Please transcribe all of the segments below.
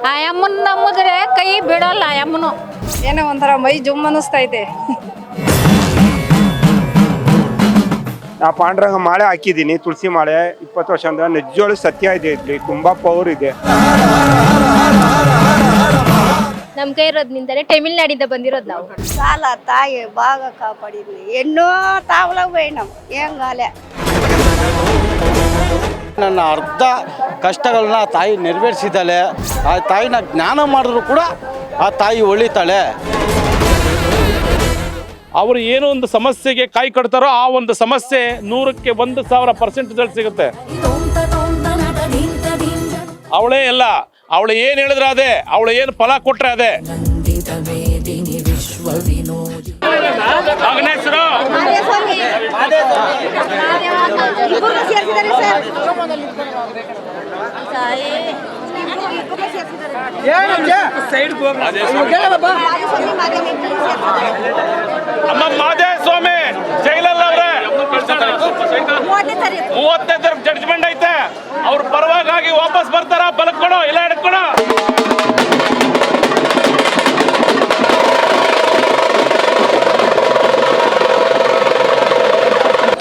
ಆ ಅಮ್ಮನ ನಂಬಿದ್ರೆ ಕೈ ಬಿಡಲ್ಲ ಆ ಅಮ್ಮನು. ಏನೋ ಒಂಥರ ಮೈ ಜುಮ್ ಅನ್ನಿಸ್ತೈತೆ. ನಾ ಪಾಂಡುರಂಗ ಮಾಳೆ ಹಾಕಿದ್ದೀನಿ, ತುಳಸಿ ಮಾಳೆ 20 ವರ್ಷದಿಂದ. ನಿಜವಾಗ್ಲೂ ಸತ್ಯ ಇದೆ, ಇದ್ರಿ ತುಂಬಾ ಪವರ್ ಇದೆ. ನಮ್ ಕೈ ಇರೋದ್ನಿಂದಲೇ ತಮಿಳ್ನಾಡಿಂದ ಬಂದಿರೋದು ನಾವು. ಸಾಲ ತಾಯಿ ಬಾಗ ಕಾಪಾಡಿದ್ವಿ, ಎನ್ನೋ ತಾವಲ ಬೇಣಂ ಹೆಂಗಾಲೆ. ನನ್ನ ಅರ್ಧ ಕಷ್ಟಗಳನ್ನ ಆ ತಾಯಿ ನೆರವೇರಿಸಿದ್ದಾಳೆ. ಆ ತಾಯಿನ ಜ್ಞಾನ ಮಾಡಿದ್ರು ಕೂಡ ಆ ತಾಯಿ ಒಳಿತಾಳೆ. ಅವರು ಏನೋ ಒಂದು ಸಮಸ್ಯೆಗೆ ಕಾಯಿ ಕಟ್ತಾರೋ ಆ ಒಂದು ಸಮಸ್ಯೆ 100ಕ್ಕೆ 1000% ರಿಸಲ್ಟ್ ಸಿಗುತ್ತೆ. ಅವಳೇ ಎಲ್ಲ, ಅವಳು ಏನು ಹೇಳಿದ್ರೆ ಅದೇ, ಅವಳು ಏನು ಫಲ ಕೊಟ್ರೆ ಅದೇ. ಅಮ್ಮ ಮಾದೇ ಸ್ವಾಮಿ ಜೈಲಲ್ಲ ಅವ್ರೆ 30ನೇ ಜಡ್ಜ್ಮೆಂಟ್ ಐತೆ. ಅವ್ರ ಪರವಾಗಿ ವಾಪಸ್ ಬರ್ತಾರ, ಬಲಕ್ಕೊಡೋ ಇಲ್ಲ ಹಿಡ್ಕೊಡೋ.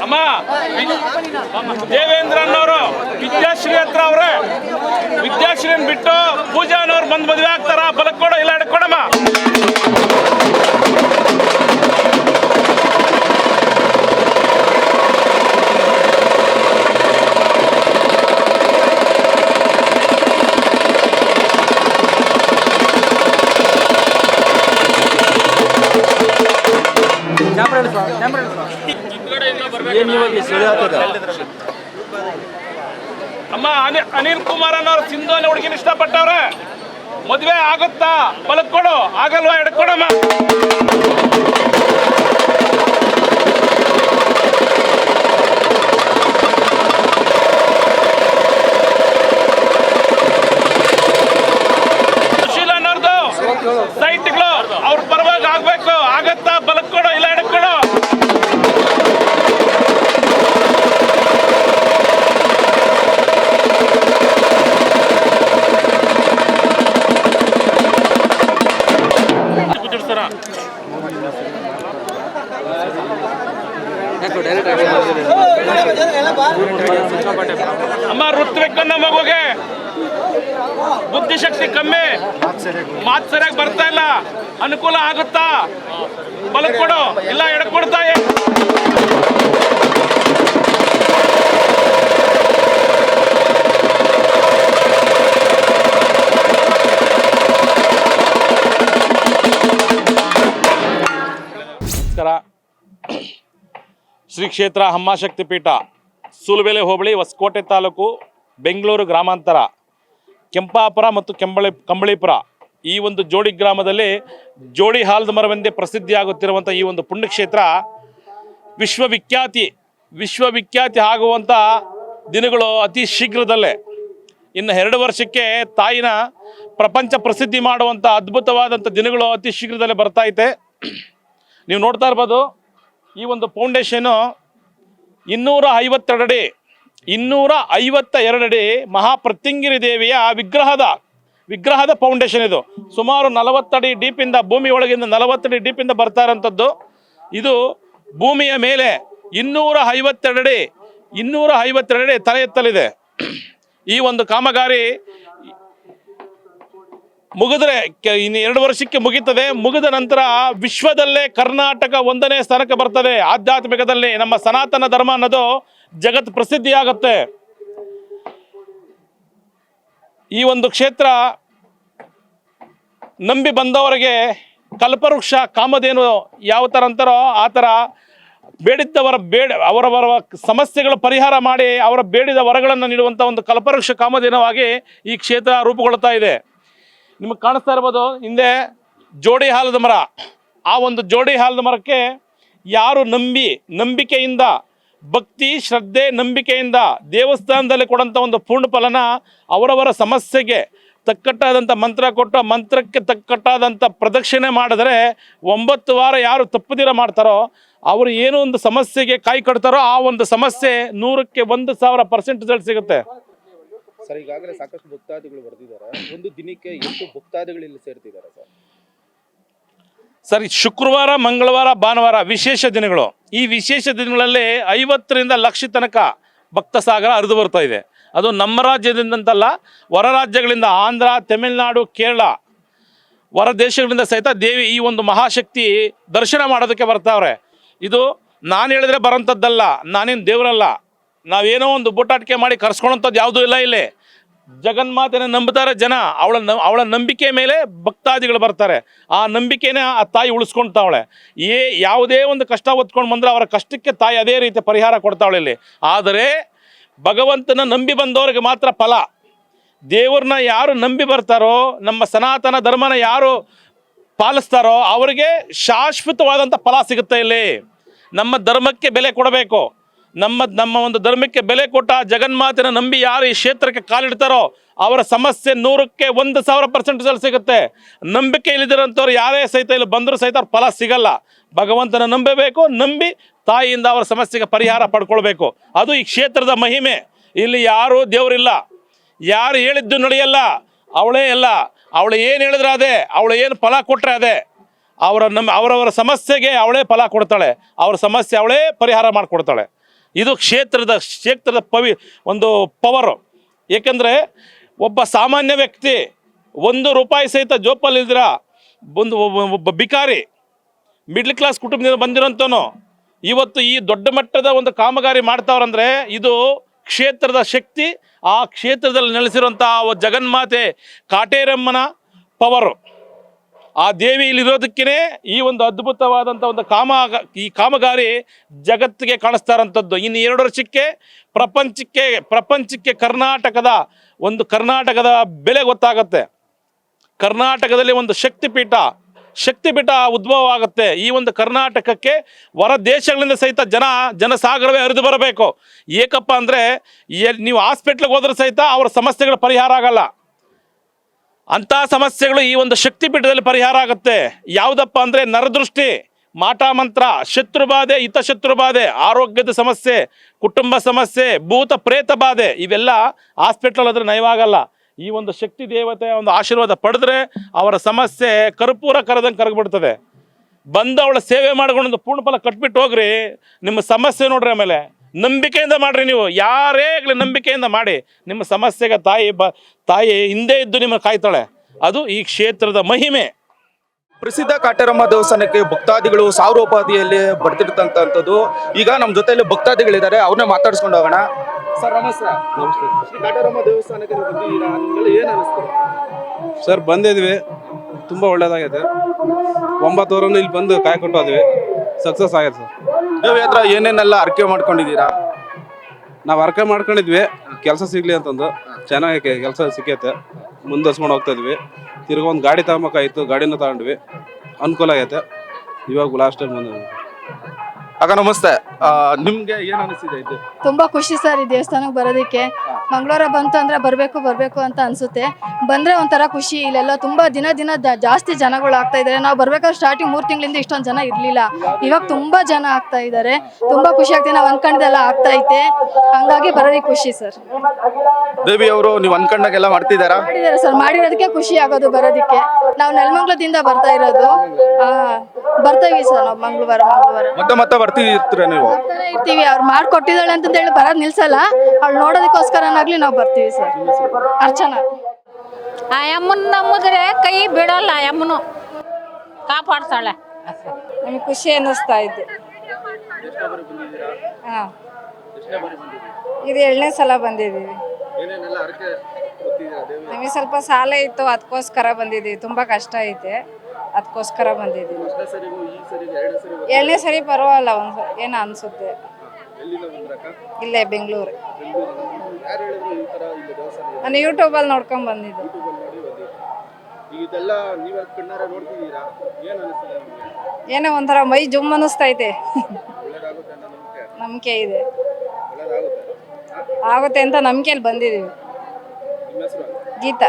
ಅಮ್ಮ ದೇವೇಂದ್ರ ಅನ್ನೋರು ವಿದ್ಯಾಶ್ರೀ ಹತ್ರ ಅವ್ರೆ, ವಿದ್ಯಾಶ್ರೀನ್ ಬಿಟ್ಟು ಪೂಜಾ ಅನ್ನೋರು ಬಂದು ಮದುವೆ ಆಗ್ತಾರ, ಬಲಕ್ಕೊಡೋ ಇಲ್ಲ ಹಿಡ್ಕೊಡಮ್ಮ. ಅಮ್ಮ ಅನಿಲ್ ಕುಮಾರ್ ಅನ್ನೋರು ಸಿಂಧೋನ ಹುಡುಗಿನ ಇಷ್ಟಪಟ್ಟವ್ರೆ, ಮದುವೆ ಆಗುತ್ತಾ ಬಲಕ್ಕೊಡು, ಆಗಲ್ವಾ ಹಿಡ್ಕೊಡಮ್ಮ. ಸುಶೀಲ ಅನ್ನೋರ್ದು ಸೈಟ್ಗಳು ಅವ್ರ ಪರವಾಗಿ ಆಗ್ಬೇಕು, ಆಗತ್ತಾ ಬಲಕ್ಕೊಡು ಇಲ್ಲ ಹಿಡ್ಕೊಡು. ಅಮ್ಮ ಋತ್ವಿಕನ್ನ ಮಗುಗೆ ಬುದ್ಧಿಶಕ್ತಿ ಕಮ್ಮಿ, ಮಾತು ಸರಿಯಾಗಿ ಬರ್ತಾ ಇಲ್ಲ, ಅನುಕೂಲ ಆಗುತ್ತಾ ಬಲಕ್ ಕೊಡು ಇಲ್ಲ ಎಡಕೊಡ್ತಾ. ನಮಸ್ಕಾರ. ಶ್ರೀ ಕ್ಷೇತ್ರ ಅಮ್ಮಾಶಕ್ತಿ ಪೀಠ, ಸೂಲುಬೆಲೆ ಹೋಬಳಿ, ಹೊಸಕೋಟೆ ತಾಲೂಕು, ಬೆಂಗಳೂರು ಗ್ರಾಮಾಂತರ, ಕೆಂಪಾಪುರ ಮತ್ತು ಕಂಬಳೀಪುರ ಈ ಒಂದು ಜೋಡಿ ಗ್ರಾಮದಲ್ಲಿ ಜೋಡಿ ಹಾಲದ ಮರವೆಂದೇ ಪ್ರಸಿದ್ಧಿಯಾಗುತ್ತಿರುವಂಥ ಈ ಒಂದು ಪುಣ್ಯಕ್ಷೇತ್ರ ವಿಶ್ವವಿಖ್ಯಾತಿ ಆಗುವಂಥ ದಿನಗಳು ಅತಿ ಶೀಘ್ರದಲ್ಲೇ. ಇನ್ನು 2 ವರ್ಷಕ್ಕೆ ತಾಯಿನ ಪ್ರಪಂಚ ಪ್ರಸಿದ್ಧಿ ಮಾಡುವಂಥ ಅದ್ಭುತವಾದಂಥ ದಿನಗಳು ಅತಿ ಶೀಘ್ರದಲ್ಲೇ ಬರ್ತಾಯಿದೆ. ನೀವು ನೋಡ್ತಾ ಇರ್ಬೋದು, ಈ ಒಂದು ಫೌಂಡೇಶನು 252 ಅಡಿ ಮಹಾಪ್ರತ್ಯಂಗಿರಿ ದೇವಿಯ ವಿಗ್ರಹದ ಫೌಂಡೇಶನ್ ಇದು. ಸುಮಾರು 40 ಅಡಿ ಡೀಪಿಂದ, ಭೂಮಿ ಒಳಗಿಂದ 40 ಅಡಿ ಡೀಪಿಂದ ಬರ್ತಾ ಇರೋಂಥದ್ದು. ಇದು ಭೂಮಿಯ ಮೇಲೆ 252 ಅಡಿ ತಲೆ ಎತ್ತಲಿದೆ. ಈ ಒಂದು ಕಾಮಗಾರಿ ಮುಗಿದ್ರೆ ಇನ್ನು 2 ವರ್ಷಕ್ಕೆ ಮುಗೀತದೆ. ಮುಗಿದ ನಂತರ ವಿಶ್ವದಲ್ಲೇ ಕರ್ನಾಟಕ 1ನೇ ಸ್ಥಾನಕ್ಕೆ ಬರ್ತದೆ. ಆಧ್ಯಾತ್ಮಿಕದಲ್ಲಿ ನಮ್ಮ ಸನಾತನ ಧರ್ಮ ಅನ್ನೋದು ಜಗತ್ ಪ್ರಸಿದ್ಧಿಯಾಗುತ್ತೆ. ಈ ಒಂದು ಕ್ಷೇತ್ರ ನಂಬಿ ಬಂದವರಿಗೆ ಕಲ್ಪವೃಕ್ಷ ಕಾಮಧೇನು ಯಾವ ಥರ ಅಂತಾರೋ ಆ ಥರ ಅವರವರ ಸಮಸ್ಯೆಗಳ ಪರಿಹಾರ ಮಾಡಿ ಅವರ ಬೇಡಿದ ವರಗಳನ್ನು ನೀಡುವಂಥ ಒಂದು ಕಲ್ಪವೃಕ್ಷ ಕಾಮಧೇನವಾಗಿ ಈ ಕ್ಷೇತ್ರ ರೂಪುಗೊಳ್ತಾ ಇದೆ. ನಿಮಗೆ ಕಾಣಿಸ್ತಾ ಇರ್ಬೋದು ಹಿಂದೆ ಜೋಡಿ ಹಾಲದ ಮರ. ಆ ಒಂದು ಜೋಡಿ ಹಾಲದ ಮರಕ್ಕೆ ಯಾರು ನಂಬಿಕೆಯಿಂದ, ಭಕ್ತಿ, ಶ್ರದ್ಧೆ, ನಂಬಿಕೆಯಿಂದ ದೇವಸ್ಥಾನದಲ್ಲಿ ಕೊಡೋಂಥ ಒಂದು ಪೂರ್ಣ ಫಲನ ಅವರವರ ಸಮಸ್ಯೆಗೆ ತಕ್ಕಟ್ಟಾದಂಥ ಮಂತ್ರ ಕೊಟ್ಟು ಮಂತ್ರಕ್ಕೆ ತಕ್ಕಟ್ಟಾದಂಥ ಪ್ರದಕ್ಷಿಣೆ ಮಾಡಿದರೆ 9 ವಾರ ಯಾರು ತಪ್ಪದಿರ ಮಾಡ್ತಾರೋ ಅವರು ಏನೋ ಒಂದು ಸಮಸ್ಯೆಗೆ ಕಾಯಿ ಕಟ್ತಾರೋ ಆ ಒಂದು ಸಮಸ್ಯೆ 100ಕ್ಕೆ 1000% ರಿಸಲ್ಟ್ ಸಿಗುತ್ತೆ. ಸರ್ ಈಗಾಗಲೇ ಸಾಕಷ್ಟು ಭಕ್ತಾದಿಗಳು ಬರೆದಿದ್ದಾರೆ. ಒಂದು ದಿನಕ್ಕೆ ಎಷ್ಟು ಭಕ್ತಾದಿಗಳು ಇಲ್ಲಿ ಸೇರ್ತಿದ್ದಾರೆ ಸರ್? ಸರ್, ಈ ಶುಕ್ರವಾರ, ಮಂಗಳವಾರ, ಭಾನುವಾರ ವಿಶೇಷ ದಿನಗಳು. ಈ ವಿಶೇಷ ದಿನಗಳಲ್ಲಿ 50ರಿಂದ ಲಕ್ಷ ತನಕ ಭಕ್ತ ಸಾಗರ ಹರಿದು ಬರ್ತಾ ಇದೆ. ಅದು ನಮ್ಮ ರಾಜ್ಯದಿಂದಂತಲ್ಲ, ಹೊರ ರಾಜ್ಯಗಳಿಂದ ಆಂಧ್ರ, ತಮಿಳುನಾಡು, ಕೇರಳ, ಹೊರ ದೇಶಗಳಿಂದ ಸಹಿತ ದೇವಿ ಈ ಒಂದು ಮಹಾಶಕ್ತಿ ದರ್ಶನ ಮಾಡೋದಕ್ಕೆ ಬರ್ತಾವ್ರೆ. ಇದು ನಾನು ಹೇಳಿದ್ರೆ ಬರೋಂಥದ್ದಲ್ಲ, ನಾನೇನು ದೇವರಲ್ಲ. ನಾವೇನೋ ಒಂದು ಬೂಟಾಟಿಕೆ ಮಾಡಿ ಕರ್ಸ್ಕೊಳ್ಳೋಂಥದ್ದು ಯಾವುದೂ ಇಲ್ಲ. ಇಲ್ಲಿ ಜಗನ್ಮಾತೆನ ನಂಬುತ್ತಾರೆ ಜನ. ಅವಳ ನಂಬಿಕೆ ಮೇಲೆ ಭಕ್ತಾದಿಗಳು ಬರ್ತಾರೆ. ಆ ನಂಬಿಕೆನ ಆ ತಾಯಿ ಉಳಿಸ್ಕೊಳ್ತಾವಳೆ. ಯಾವುದೇ ಒಂದು ಕಷ್ಟ ಹೊತ್ಕೊಂಡು ಬಂದರೆ ಅವರ ಕಷ್ಟಕ್ಕೆ ತಾಯಿ ಅದೇ ರೀತಿ ಪರಿಹಾರ ಕೊಡ್ತಾವಳೆ ಇಲ್ಲಿ. ಆದರೆ ಭಗವಂತನ ನಂಬಿ ಬಂದವರಿಗೆ ಮಾತ್ರ ಫಲ. ದೇವ್ರನ್ನ ಯಾರು ನಂಬಿ ಬರ್ತಾರೋ, ನಮ್ಮ ಸನಾತನ ಧರ್ಮನ ಯಾರು ಪಾಲಿಸ್ತಾರೋ ಅವರಿಗೆ ಶಾಶ್ವತವಾದಂಥ ಫಲ ಸಿಗುತ್ತೆ. ಇಲ್ಲಿ ನಮ್ಮ ಧರ್ಮಕ್ಕೆ ಬೆಲೆ ಕೊಡಬೇಕು. ನಮ್ಮ ಒಂದು ಧರ್ಮಕ್ಕೆ ಬೆಲೆ ಕೊಟ್ಟ ಜಗನ್ಮಾತೆನ ನಂಬಿ ಯಾರು ಈ ಕ್ಷೇತ್ರಕ್ಕೆ ಕಾಲಿಡ್ತಾರೋ ಅವರ ಸಮಸ್ಯೆ 100ಕ್ಕೆ 1000% ಸಿಗುತ್ತೆ. ನಂಬಿಕೆ ಇಲ್ಲಿದ್ದಂಥವ್ರು ಯಾರೇ ಸಹಿತ ಇಲ್ಲಿ ಬಂದರೂ ಸಹಿತ ಅವ್ರ ಫಲ ಸಿಗಲ್ಲ. ಭಗವಂತನ ನಂಬಬೇಕು, ನಂಬಿ ತಾಯಿಯಿಂದ ಅವರ ಸಮಸ್ಯೆಗೆ ಪರಿಹಾರ ಪಡ್ಕೊಳ್ಬೇಕು. ಅದು ಈ ಕ್ಷೇತ್ರದ ಮಹಿಮೆ. ಇಲ್ಲಿ ಯಾರೂ ದೇವರಿಲ್ಲ, ಯಾರು ಹೇಳಿದ್ದು ನಡೆಯಲ್ಲ. ಅವಳೇ ಎಲ್ಲ, ಅವಳು ಏನು ಹೇಳಿದ್ರೆ ಅದೇ, ಅವಳು ಏನು ಫಲ ಕೊಟ್ಟರೆ ಅದೇ. ಅವರವರ ಸಮಸ್ಯೆಗೆ ಅವಳೇ ಫಲ ಕೊಡ್ತಾಳೆ, ಅವ್ರ ಸಮಸ್ಯೆ ಅವಳೇ ಪರಿಹಾರ ಮಾಡಿಕೊಡ್ತಾಳೆ. ಇದು ಕ್ಷೇತ್ರದ ಒಂದು ಪವರು. ಏಕೆಂದರೆ ಒಬ್ಬ ಸಾಮಾನ್ಯ ವ್ಯಕ್ತಿ ₹1 ಸಹಿತ ಜೋಪಲ್ಲಿದ್ರ ಒಬ್ಬ ಬಿಕಾರಿ ಮಿಡ್ಲ್ ಕ್ಲಾಸ್ ಕುಟುಂಬದಿಂದ ಬಂದಿರೋಂಥವನು ಇವತ್ತು ಈ ದೊಡ್ಡ ಮಟ್ಟದ ಒಂದು ಕಾಮಗಾರಿ ಮಾಡ್ತಾವ್ರಂದ್ರೆ ಇದು ಕ್ಷೇತ್ರದ ಶಕ್ತಿ. ಆ ಕ್ಷೇತ್ರದಲ್ಲಿ ನೆಲೆಸಿರುವಂಥ ಜಗನ್ಮಾತೆ ಕಾಟೇರಮ್ಮನ ಪವರು. ಆ ದೇವಿ ಇಲ್ಲಿರೋದಕ್ಕೇ ಈ ಒಂದು ಅದ್ಭುತವಾದಂಥ ಒಂದು ಕಾಮಗಾರಿ ಜಗತ್ತಿಗೆ ಕಾಣಿಸ್ತಾ ಇರೋಂಥದ್ದು. ಇನ್ನು 2 ವರ್ಷಕ್ಕೆ ಪ್ರಪಂಚಕ್ಕೆ ಕರ್ನಾಟಕದ ಬೆಲೆ ಗೊತ್ತಾಗುತ್ತೆ. ಕರ್ನಾಟಕದಲ್ಲಿ ಒಂದು ಶಕ್ತಿಪೀಠ ಉದ್ಭವ ಆಗುತ್ತೆ. ಈ ಒಂದು ಕರ್ನಾಟಕಕ್ಕೆ ಹೊರ ದೇಶಗಳಿಂದ ಸಹಿತ ಜನಸಾಗರವೇ ಹರಿದು ಬರಬೇಕು. ಏಕಪ್ಪ ಅಂದರೆ ನೀವು ಹಾಸ್ಪಿಟ್ಲಿಗೆ ಹೋದ್ರೆ ಸಹಿತ ಅವರ ಸಮಸ್ಯೆಗಳ ಪರಿಹಾರ ಆಗಲ್ಲ. ಅಂಥ ಸಮಸ್ಯೆಗಳು ಈ ಒಂದು ಶಕ್ತಿಪೀಠದಲ್ಲಿ ಪರಿಹಾರ ಆಗುತ್ತೆ. ಯಾವುದಪ್ಪ ಅಂದರೆ ನರದೃಷ್ಟಿ, ಮಾಟ ಮಂತ್ರ, ಶತ್ರುಬಾಧೆ, ಹಿತಶತ್ರುಬಾಧೆ, ಆರೋಗ್ಯದ ಸಮಸ್ಯೆ, ಕುಟುಂಬ ಸಮಸ್ಯೆ, ಭೂತ ಪ್ರೇತ ಬಾಧೆ, ಇವೆಲ್ಲ ಹಾಸ್ಪಿಟ್ಲಲ್ಲಿ ಆದರೆ ನಯವಾಗಲ್ಲ. ಈ ಒಂದು ಶಕ್ತಿ ದೇವತೆಯ ಒಂದು ಆಶೀರ್ವಾದ ಪಡೆದ್ರೆ ಅವರ ಸಮಸ್ಯೆ ಕರ್ಪೂರ ಕರೆದಂಗೆ ಕರಗಿಬಿಡ್ತದೆ. ಬಂದವಳ ಸೇವೆ ಮಾಡ್ಕೊಂಡು ಪೂರ್ಣ ಫಲ ಕಟ್ಬಿಟ್ಟು ಹೋಗ್ರಿ, ನಿಮ್ಮ ಸಮಸ್ಯೆ ನೋಡ್ರಿ. ಆಮೇಲೆ ನಂಬಿಕೆಯಿಂದ ಮಾಡ್ರಿ. ನೀವು ಯಾರೇ ಆಗಲಿ ನಂಬಿಕೆಯಿಂದ ಮಾಡಿ, ನಿಮ್ಮ ಸಮಸ್ಯೆಗೆ ತಾಯಿ ಹಿಂದೆ ಇದ್ದು ನಿಮ್ಮನ್ನು ಕಾಯ್ತಾಳೆ. ಅದು ಈ ಕ್ಷೇತ್ರದ ಮಹಿಮೆ. ಪ್ರಸಿದ್ಧ ಕಾಟೇರಮ್ಮ ದೇವಸ್ಥಾನಕ್ಕೆ ಭಕ್ತಾದಿಗಳು ಸಾವಿರೋಪಾದಿಯಲ್ಲಿ ಬರ್ತಿರ್ತಂಥದ್ದು. ಈಗ ನಮ್ಮ ಜೊತೆಯಲ್ಲಿ ಭಕ್ತಾದಿಗಳಿದ್ದಾರೆ, ಅವ್ರನ್ನೇ ಮಾತಾಡಿಸ್ಕೊಂಡು ಹೋಗೋಣ. ಸರ್ ನಮಸ್ತೆ. ನಮಸ್ತೆ. ಶ್ರೀ ಕಾಟೇರಮ್ಮ ದೇವಸ್ಥಾನಕ್ಕೆ ಬಂದಿದ್ದೀರಾ, ನಿಮ್ಗೆಲ್ಲ ಏನು ಅನಿಸ್ತು? ಸರ್ ಬಂದಿದ್ವಿ, ತುಂಬ ಒಳ್ಳೇದಾಗೈತೆ. 9 ವಾರನೂ ಇಲ್ಲಿ ಬಂದು ಕಾಯಿ ಕೊಟ್ಟೋದ್ವಿ, ಸಕ್ಸಸ್ ಆಗೈತೆ ಸರ್. ದೇವಿ ಹತ್ರ ಏನೇನೆಲ್ಲ ಅರ್ಕೆ ಮಾಡ್ಕೊಂಡಿದ್ದೀರಾ? ನಾವು ಅರ್ಕೆ ಮಾಡ್ಕೊಂಡಿದ್ವಿ ಕೆಲಸ ಸಿಗಲಿ ಅಂತಂದು. ಚೆನ್ನಾಗಿ ಕೆಲಸ ಸಿಕ್ಕೈತೆ, ಮುಂದುವರ್ಸ್ಕೊಂಡು ಹೋಗ್ತಾ ಇದ್ವಿ. ತಿರ್ಗಿ ಒಂದು ಗಾಡಿ ತಗೊಂಬೇಕಾಗಿತ್ತು, ಗಾಡಿನ ತಗೊಂಡ್ವಿ, ಅನುಕೂಲ ಆಗೈತೆ. ಇವಾಗ ಲಾಸ್ಟ್ ಟೈಮ್ ಬಂದು. ಆಗ ನಮಸ್ತೆ, ನಿಮ್ಗೆ ಏನು ಅನಿಸಿದೆ ಇದು? ತುಂಬಾ ಖುಷಿ ಸರ್ ಈ ದೇವಸ್ಥಾನಕ್ಕೆ ಬರೋದಕ್ಕೆ. ಮಂಗಳವಾರ ಬಂತು ಅಂದ್ರೆ ಬರ್ಬೇಕು ಅಂತ ಅನ್ಸುತ್ತೆ. ಬಂದ್ರೆ ಒಂಥರ ಖುಷಿ. ಇಲ್ಲೆಲ್ಲ ತುಂಬಾ ದಿನ ಜಾಸ್ತಿ ಜನಗಳು ಆಗ್ತಾ ಇದಾರೆ. ನಾವು ಬರ್ಬೇಕಾದ್ರೆ ಸ್ಟಾರ್ಟಿಂಗ್ 3 ತಿಂಗಳಿಂದ ಇಷ್ಟೊಂದು ಜನ ಇರ್ಲಿಲ್ಲ, ಇವಾಗ ತುಂಬಾ ಜನ ಆಗ್ತಾ ಇದಾರೆ. ತುಂಬಾ ಖುಷಿ ಆಗ್ತದೆ. ನಾವು ಅನ್ಕೊಂಡಿದ್ದೆಲ್ಲ ಆಗ್ತಾ ಐತೆ, ಹಂಗಾಗಿ ಬರೋದಕ್ಕೆ ಖುಷಿ ಸರ್. ದೇವಿ ಅವರು ನೀವು ಅನ್ಕೊಂಡಾಗೆಲ್ಲ ಮಾಡಿದ್ದಾರೆ ಸರ್. ಮಾಡಿರೋದಕ್ಕೆ ಖುಷಿ ಆಗೋದು ಬರೋದಕ್ಕೆ. ನಾವು ನೆಲಮಂಗಲದಿಂದ ಬರ್ತಾ ಇರೋದು. ಬರ್ತೀವಿ ಸರ್ ನಾವು ಮಂಗಳವಾರ ಮತ್ತೆ ಬರ್ತಿರ್ತೀರ ನೀವು? ಬರ್ತಾನೆ ಇರ್ತೀವಿ. ಅವ್ರು ಮಾಡ್ಕೊಟ್ಟಿದ್ದಾಳೆ ಅಂತ ಹೇಳಿ ಬರೋದು ನಿಲ್ಸಲ್ಲ. ಅವ್ಳು ನೋಡೋದಕ್ಕೋಸ್ಕರನಾಗ್ಲಿ ನಾವು ಬರ್ತೀವಿ ಸರ್. ಅರ್ಚನಾ. ಆ ಅಮ್ಮನ ನಂಬಿದ್ರೆ ಕೈ ಬಿಡೋಲ್ಲ. ಅಮ್ಮನು ಕಾಪಾಡ್ತಾಳೆ. ನಮಗೆ ಖುಷಿ ಅನ್ನಿಸ್ತಾ ಇತ್ತು. ಹಾಂ, ಇದು 2ನೇ ಸಲ ಬಂದಿದ್ದೀವಿ. ನಮಗೆ ಸ್ವಲ್ಪ ಸಾಲ ಇತ್ತು, ಅದಕ್ಕೋಸ್ಕರ ಬಂದಿದ್ದೀವಿ. ತುಂಬ ಕಷ್ಟ ಐತೆ, ಅದಕ್ಕೋಸ್ಕರ ಬಂದಿದ್ದೀವಿ. 2ನೇ ಸರಿ ಪರವಾಗಿಲ್ಲ, ಏನೋ ಅನಿಸುತ್ತೆ. ಇಲ್ಲೇ ಬೆಂಗಳೂರು. ನಾನು ಯೂಟ್ಯೂಬಲ್ಲಿ ನೋಡ್ಕೊಂಡು ಬಂದಿದ್ದೆ. ಏನೋ ಒಂಥರ ಮೈ ಜುಮ್ ಅನ್ನಿಸ್ತೈತೆ. ನಂಬಿಕೆ ಇದೆ, ಆಗುತ್ತೆ ಅಂತ ನಂಬಿಕೆಯಲ್ಲಿ ಬಂದಿದ್ದೀವಿ. ಗೀತಾ.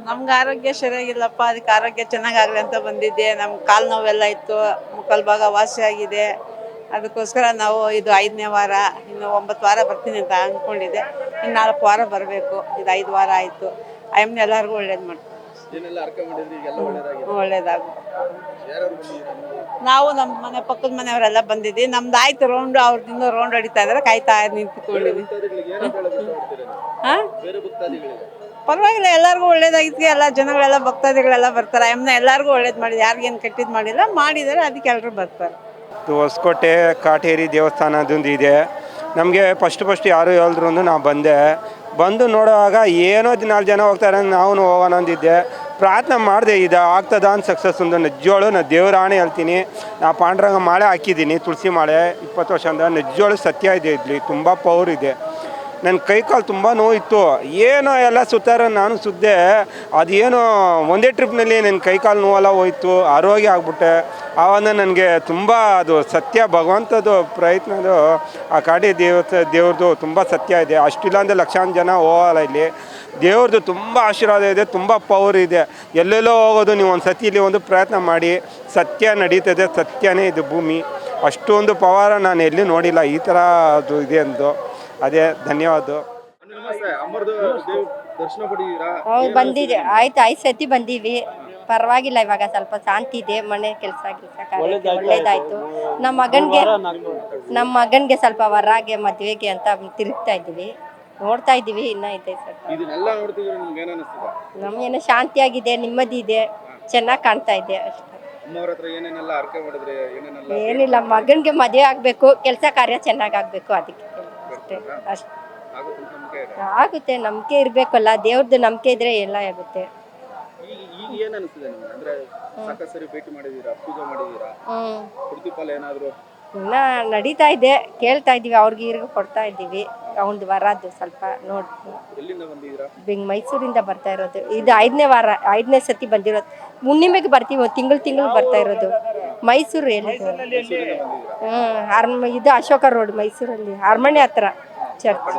ನಮ್ಗೆ ಆರೋಗ್ಯ ಸರಿಯಾಗಿಲ್ಲಪ್ಪ, ಅದಕ್ಕೆ ಆರೋಗ್ಯ ಚೆನ್ನಾಗಾಗಲಿ ಅಂತ ಬಂದಿದ್ದೆ. ನಮ್ಗೆ ಕಾಲು ನೋವೆಲ್ಲ ಇತ್ತು, ಮುಕ್ಕಲ್ ಭಾಗ ವಾಸಿ ಆಗಿದೆ. ಅದಕ್ಕೋಸ್ಕರ ನಾವು ಇದು 5ನೇ ವಾರ, ಇನ್ನು 9 ವಾರ ಬರ್ತೀನಿ ಅಂತ ಅಂದ್ಕೊಂಡಿದ್ದೆ. ಇನ್ನು 4 ವಾರ ಬರಬೇಕು. ಇದು 5 ವಾರ ಆಯಿತು. ಆಯಮ್ಮನ ಎಲ್ಲರಿಗೂ ಒಳ್ಳೇದು ಮಾಡ್ತಾರೆ. ಒಳ್ಳೇದಾಗು. ನಾವು ನಮ್ಮ ಮನೆ ಪಕ್ಕದ ಮನೆಯವರೆಲ್ಲ ಬಂದಿದ್ದೀವಿ. ನಮ್ದು ಆಯ್ತು ರೌಂಡ್, ಅವ್ರದ್ದು ಇನ್ನೂ ರೌಂಡ್ ಹೊಡಿತಾ ಇದ್ದಾರೆ, ಕಾಯ್ತಾ ನಿಂತ್ಕೊಂಡಿವಿ. ಪರವಾಗಿಲ್ಲ, ಎಲ್ಲರಿಗೂ ಒಳ್ಳೇದಾಗಿತ್ತು. ಎಲ್ಲ ಜನಗಳೆಲ್ಲ ಭಕ್ತಾದಿಗಳೆಲ್ಲ ಬರ್ತಾರೆ. ಆಯಮ್ಮನ ಎಲ್ಲರಿಗೂ ಒಳ್ಳೇದು ಮಾಡಿದೆ, ಯಾರಿಗೇನು ಕೆಟ್ಟಿದ್ದು ಮಾಡಿಲ್ಲ, ಮಾಡಿದ್ದಾರೆ. ಅದಕ್ಕೆ ಎಲ್ಲರೂ ಬರ್ತಾರೆ. ಹೊಸಕೋಟೆ ಕಾಟೇರಿ ದೇವಸ್ಥಾನದೊಂದು ಇದೆ. ನಮಗೆ ಫಸ್ಟ್ ಯಾರು ಹೇಳಿದ್ರು ನಾವು ಬಂದು ನೋಡುವಾಗ ಏನೋ 4 ಜನ ಹೋಗ್ತಾರೆ, ನಾವು ಹೋಗೋಣ ಅಂದಿದ್ದೆ. ಪ್ರಾರ್ಥನೆ ಮಾಡಿದೆ, ಇದು ಆಗ್ತದ ಅಂತ ಸಕ್ಸಸ್ ಒಂದು ನಿಜೋಳು ನಾನು ದೇವ್ರ ಆಣೆ ಹೇಳ್ತೀನಿ. ನಾ ಪಾಂಡ್ರಂಗ ಮಾಳೆ ಹಾಕಿದ್ದೀನಿ, ತುಳಸಿ ಮಾಳೆ 20 ವರ್ಷದಿಂದ. ನಿಜೋಳು ಸತ್ಯ ಇದೆ, ಇಲ್ಲಿ ತುಂಬ ಪವರ್ ಇದೆ. ನನ್ನ ಕೈಕಾಲು ತುಂಬ ನೋವಿತ್ತು, ಏನೋ ಎಲ್ಲ ಸುತ್ತಾರ ನಾನು ಸುದ್ದೆ. ಅದೇನೋ ಒಂದೇ ಟ್ರಿಪ್ನಲ್ಲಿ ನನ್ನ ಕೈಕಾಲು ನೋವೆಲ್ಲ ಹೋಯ್ತು, ಆರೋಗ್ಯ ಆಗ್ಬಿಟ್ಟೆ. ಆವಾಗ ನನಗೆ ತುಂಬ ಅದು ಸತ್ಯ ಭಗವಂತದ್ದು ಪ್ರಯತ್ನದು ಆ ಕಾಡಿ ದೇವ್ರದ್ದು ತುಂಬ ಸತ್ಯ ಇದೆ. ಅಷ್ಟಿಲ್ಲ ಅಂದರೆ ಲಕ್ಷಾಂತರ ಜನ ಹೋಗಲ್ಲ ಇಲ್ಲಿ. ದೇವ್ರದ್ದು ತುಂಬ ಆಶೀರ್ವಾದ ಇದೆ, ತುಂಬ ಪವರ್ ಇದೆ. ಎಲ್ಲೆಲ್ಲೋ ಹೋಗೋದು, ನೀವು ಒಂದು ಸತಿ ಇಲ್ಲಿ ಒಂದು ಪ್ರಯತ್ನ ಮಾಡಿ, ಸತ್ಯ ನಡೀತದೆ. ಸತ್ಯನೇ ಇದು ಭೂಮಿ. ಅಷ್ಟೊಂದು ಪವರ್ ನಾನು ಎಲ್ಲಿ ನೋಡಿಲ್ಲ, ಈ ಥರ ಅದು ಇದೆ ಅಂದು. ಅದೇ ಧನ್ಯವಾದ. ಬಂದಿದೆ, ಆಯ್ತು 5 ಸತಿ ಬಂದೀವಿ. ಪರವಾಗಿಲ್ಲ, ಇವಾಗ ಸ್ವಲ್ಪ ಶಾಂತಿ ಇದೆ. ಮನೆ ಕೆಲಸ ಒಳ್ಳೇದಾಯ್ತು. ನಮ್ಮ ಮಗನ್ಗೆ ಸ್ವಲ್ಪ ಹೊರಗೆ ಮದ್ವೆಗೆ ಅಂತ ತಿರುಗ್ತಾ ಇದ್ದೀವಿ, ನೋಡ್ತಾ ಇದ್ದೀವಿ. ಇನ್ನ ಇದೆ ನಮ್ಗೇನೋ ಶಾಂತಿಯಾಗಿದೆ, ನೆಮ್ಮದಿ ಇದೆ, ಚೆನ್ನಾಗಿ ಕಾಣ್ತಾ ಇದೆ ಅಷ್ಟೇ. ಏನಿಲ್ಲ, ಮಗನ್ಗೆ ಮದುವೆ ಆಗ್ಬೇಕು, ಕೆಲಸ ಕಾರ್ಯ ಚೆನ್ನಾಗ್ ಆಗ್ಬೇಕು, ಅದಕ್ಕೆ ಅಷ್ಟೇ. ಅಷ್ಟೇ ಆಗುತ್ತೆ. ನಂಬಿಕೆ ಇರ್ಬೇಕಲ್ಲ, ದೇವ್ರದ್ದು ನಂಬಿಕೆ ಇದ್ರೆ ಎಲ್ಲ ಆಗುತ್ತೆ. ಇನ್ನ ನಡೀತಾ ಇದೆ, ಕೇಳ್ತಾ ಇದೀವಿ, ಅವ್ರಿಗೆ ಇರ್ಗ ಕೊಡ್ತಾ ಇದ್ದೀವಿ. ಅವ್ನ್ದು ವರದ್ದು ಸ್ವಲ್ಪ ನೋಡಿ. ಮೈಸೂರಿಂದ ಬರ್ತಾ ಇರೋದು. ಇದು 5ನೇ ವಾರ, 5ನೇ ಸತಿ ಬಂದಿರೋದು. ಹುಣ್ಣಿಮೆಗೆ ಬರ್ತೀವಿ, ತಿಂಗಳು ಬರ್ತಾ ಇರೋದು. ಮೈಸೂರು ಹೇಳಿದ್ರು. ಇದು ಅಶೋಕ ರೋಡ್, ಮೈಸೂರಲ್ಲಿ ಅರಮನೆ ಹತ್ರ ಚರ್ಚ್.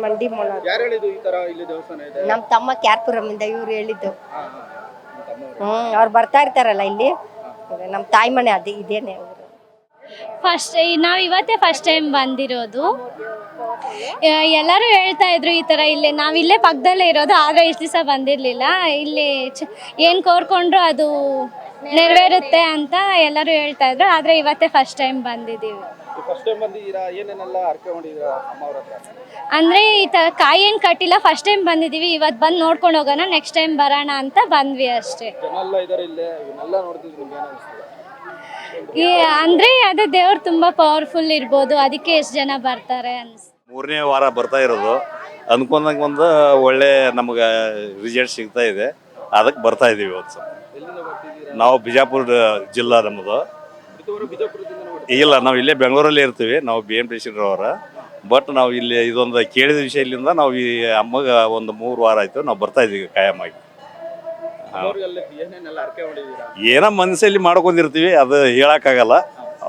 ಮಂಡಿ ಮೊಳ. ನಮ್ಮ ತಮ್ಮ ಕ್ಯಾರ್ಪುರಮಿಂದ ಇವ್ರು ಹೇಳಿದ್ದು. ಅವ್ರು ಬರ್ತಾ ಇರ್ತಾರಲ್ಲ ಇಲ್ಲಿ, ನಮ್ಮ ತಾಯಿ ಮನೆ ಅದು ಇದೇನೆ. ನಾವು ಇವತ್ತೇ ಫಸ್ಟ್ ಟೈಮ್ ಬಂದಿರೋದು. ಎಲ್ಲರೂ ಹೇಳ್ತಾ ಇದ್ರು ಈ ಥರ ಇಲ್ಲೇ, ನಾವಿಲ್ಲೇ ಪಕ್ಕದಲ್ಲೇ ಇರೋದು, ಆದರೆ ಇಷ್ಟು ದಿವಸ ಬಂದಿರಲಿಲ್ಲ. ಇಲ್ಲಿ ಏನು ಕೋರ್ಕೊಂಡ್ರು ಅದು ನೆರವೇರುತ್ತೆ ಅಂತ ಎಲ್ಲರೂ ಹೇಳ್ತಾ ಇದ್ರು, ಆದರೆ ಇವತ್ತೇ ಫಸ್ಟ್ ಟೈಮ್ ಬಂದಿದ್ದೀವಿ. ಅಂದರೆ ಈ ಥರ ಕಾಯಿ ಏನು ಕಟ್ಟಿಲ್ಲ, ಫಸ್ಟ್ ಟೈಮ್ ಬಂದಿದ್ದೀವಿ. ಇವತ್ತು ಬಂದು ನೋಡ್ಕೊಂಡು ಹೋಗೋಣ, ನೆಕ್ಸ್ಟ್ ಟೈಮ್ ಬರೋಣ ಅಂತ ಬಂದ್ವಿ ಅಷ್ಟೇ. ಅಂದರೆ ಅದೇ ದೇವ್ರು ತುಂಬ ಪವರ್ಫುಲ್ ಇರ್ಬೋದು, ಅದಕ್ಕೆ ಎಷ್ಟು ಜನ ಬರ್ತಾರೆ ಅನ್ಸ್. 3ನೇ ವಾರ ಬರ್ತಾ ಇರೋದು. ಅನ್ಕೊಂಡಂಗೆ ಒಂದು ಒಳ್ಳೆ ನಮ್ಗೆ ರಿಸಲ್ಟ್ ಸಿಗ್ತಾ ಇದೆ, ಅದಕ್ಕೆ ಬರ್ತಾ ಇದ್ದೀವಿ. ಒಂದು ನಾವು ಬಿಜಾಪುರ ಜಿಲ್ಲಾ ನಮ್ಮದು. ಇಲ್ಲ, ನಾವು ಇಲ್ಲೇ ಬೆಂಗಳೂರಲ್ಲಿ ಇರ್ತೀವಿ. ನಾವು BMTC ಅವರ. ಬಟ್ ನಾವು ಇಲ್ಲಿ ಇದೊಂದು ಕೇಳಿದ ವಿಷಯದಿಂದ ನಾವು ಈ ಅಮ್ಮಗೆ ಒಂದು 3 ವಾರ ಆಯಿತು ನಾವು ಬರ್ತಾ ಇದ್ದೀವಿ ಕಾಯಮಾಗಿ. ಏನೋ ಮನಸ್ಸಲ್ಲಿ ಮಾಡ್ಕೊಂಡಿರ್ತೀವಿ, ಅದು ಹೇಳೋಕ್ಕಾಗಲ್ಲ.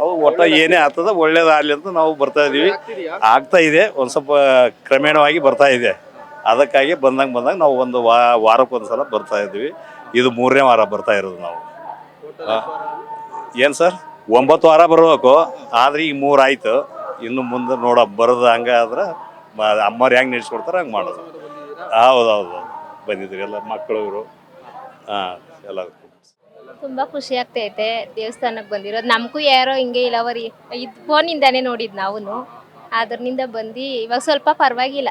ಅವು ಒಟ್ಟ ಏನೇ ಆಗ್ತದ ಒಳ್ಳೇದಾಗಲಿ ಅಂತ ನಾವು ಬರ್ತಾ ಇದ್ದೀವಿ. ಆಗ್ತಾ ಇದೆ, ಒಂದು ಸ್ವಲ್ಪ ಕ್ರಮೇಣವಾಗಿ ಬರ್ತಾ ಇದೆ. ಅದಕ್ಕಾಗಿ ಬಂದಂಗೆ ನಾವು ಒಂದು ವಾರಕ್ಕೊಂದ್ಸಲ ಬರ್ತಾ ಇದ್ದೀವಿ. ಇದು 3ನೇ ವಾರ ಬರ್ತಾ ಇರೋದು ನಾವು. ಏನು ಸರ್, 9 ವಾರ ಬರಬೇಕು, ಆದರೆ ಈಗ 3 ಆಯಿತು. ಇನ್ನು ಮುಂದೆ ಬರೋದು ಹಂಗೆ ಆದ್ರೆ ಅಮ್ಮವ್ರು ಹೆಂಗೆ ನಡೆಸ್ಕೊಡ್ತಾರೆ ಹಂಗೆ ಮಾಡೋದು. ಹೌದೌದು, ಬಂದಿದ್ರಿ ಎಲ್ಲ ಮಕ್ಕಳು ಇವರು. ಎಲ್ಲ ತುಂಬ ಖುಷಿ ಆಗ್ತೈತೆ ದೇವಸ್ಥಾನಕ್ಕೆ ಬಂದಿರೋದು. ನಮಗೂ ಯಾರೋ ಹಿಂಗೆ ಇಲ್ಲವರಿ ಇದು ಫೋನಿಂದಾನೇ ನೋಡಿದ್ದು ನಾವು, ಅದ್ರಿಂದ ಬಂದು ಇವಾಗ ಸ್ವಲ್ಪ ಪರವಾಗಿಲ್ಲ.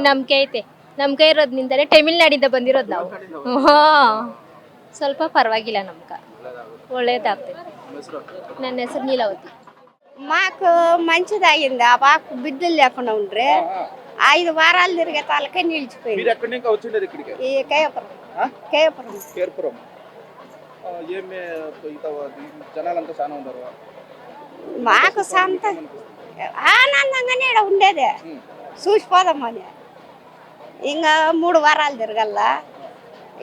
ನಂಬಿಕೆ ಐತೆ, ನಂಬಿಕೆ ಇರೋದ್ರಿಂದಲೇ ತಮಿಳ್ನಾಡಿಂದ ಬಂದಿರೋದು ನಾವು. ಸ್ವಲ್ಪ ಪರವಾಗಿಲ್ಲ, ನಮ್ಗೆ ಒಳ್ಳೇದಾಗ್ತೈತೆ. ನನ್ನ ಹೆಸರು ನೀಲಾವತಿ. మాకు మంచిదయ్యింది. ఆ పాకు బిడ్డలు లేకుండా ఉండ్రే 5 వారాలు తిరిగే తాలకే నిలిచిపోయింది. ఈ కేయపురం మాకు సంత ఆనందంగానే ఇక్కడ ఉండేదే, చూసిపోదామని. ఇంకా 3 వారాలు తిరగల.